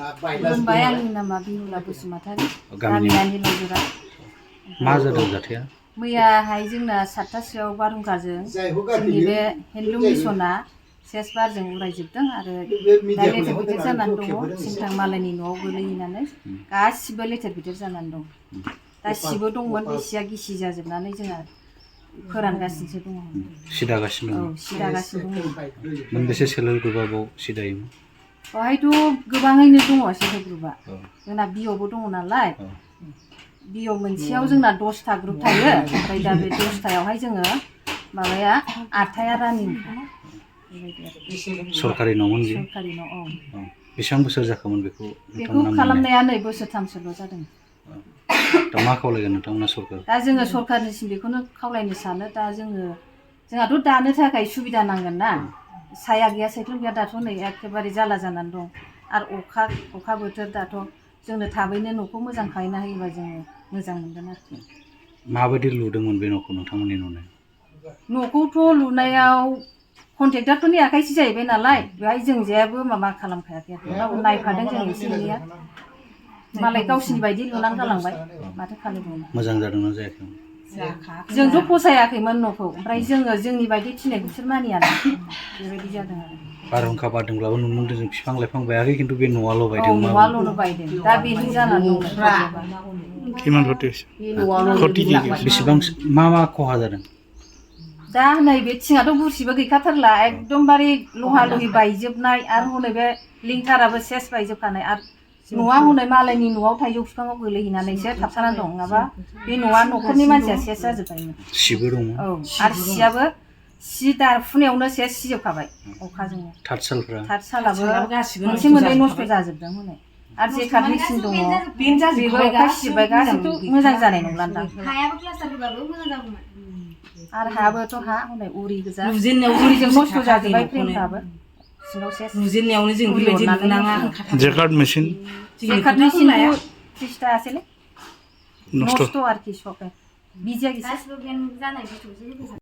खुलुमबाय आंनि नामा बिनुला बसुमतारी गामियानि लावजरा मा जादों जाथाया मैयाहाय जोंना 7टासोआव बारहुंखाजों जोंनि बे हेन्दलुम मिसना सेस बारजों उरायजोबदों आरो दा लेथेर फेथेर जानानै दङ सिंथां मालायनि न'आव गोलैहैनानै गासिबो लेथेर फेथेर जानानै दं दा सिबो दंमोन बे सिया गिसि जाजोबनानै जोंहा फोरानगासिनोसो दङ सिदागासिनो दं औ सिदागासिनो दङ मोनबेसे सेल्फ हेल्प ग्रुपआव सिदायोमोन बेवहायथ' गोबाङैनो दङ सेल्फ हेल्प ग्रुपआ जोंना बिअबो दङ नालाय बिअ मोनसेयाव जोंना 10टा ग्रुप थायो ओमफ्राय दा बे 10टायावहाय जोङो माबाया 8टाया रानिं सरकारि न'मोन बियो सरकारि न' औ बेसेबां बोसोर जाखोमोन बेखौ खालामनाया नै बोसोरथामसोल' जादों दा मा खावलायगोन नोंथांमोना सरकार दा जोङो सरकारनिसिम बेखौनो खावलायनो सानो दा जोंहाथ' दानो थाखाय सुबिदा नांगोन ना साया गैया सायख्लुम गैया दाथ' नै एखेबारे जारला जानानै दं आरो अखा बोथोर दाथ' जोंनो थाबैनो न'खौ मोजां खालामना होयोबा जोङो मोजां मोनगोन आरोखि माबायदि लुदोंमोन बे न'खौ नोंथांमोननि न'खौथ' लुनायाव कन्ट्रेक्टरफोरनि आखाइसो जाहैबाय नालाय बेवहाय जों जेबो माबा खालामखायाखै आरो नायफादों जों एसे एनैया मालाय गावसिनि बायदि लुनानै गालांबाय माथो खालामबावनो मोजां जादोंना जायाखै जोंथ' फसायाखैमोन न'खौ ओमफ्राय जोङो जोंनि बायदि थिनाय बिसोर मानियाना बेबायदि जादों आरो बारहुंखा बारदोंब्लाबो नुनो मोनदों जों बिफां लाइफां बायाखै खिन्थु बे न'आल' बायदों न'आल' बायदों दा बेनो जानानै दं बेसेबां मा खहा जादों दा नैबे थिङाथ' गुरसिबो गैखाथारला एकदमबारे लहा लहि बायजोबनाय आरो हनै बे लिंथाराबो सेस बायजोबखानाय आरो न'आ हनै मालायनि न'आव थाइजौ बिफाङाव गोलैहैनानैसो थाबथानानै दं नङाबा बे न'आ न'खरनि मानसिया सेस जाजोबबायमोन सिबो दङ औ आरो सियाबो सि दाफुनायावनो सेस सिजोबखाबाय अखाजोंनो थाथसालाबो मोनसे मोननै नस्थ' जाजोबदों हनै आरो जेकाट मेचिन दङ बेबो अखा सिजोबबाय गासैबो मोजां जानाय नंलादां हायाबो प्लास्टार होबाबो मोजां जागौमोन आरो हाबोथ' हा हनै उरि गोजा उरिजों नस्थ' जाजोबबाय फ्रेमफ्राबो सिङाव सेस नुजेननायावनो जों बेबायदि नुनाङा जेकाट मेचिन 30टा आसेलै नस्थ' आरोखि सब बिदिया गासिबो बेन जानाय बुस्थुखौसो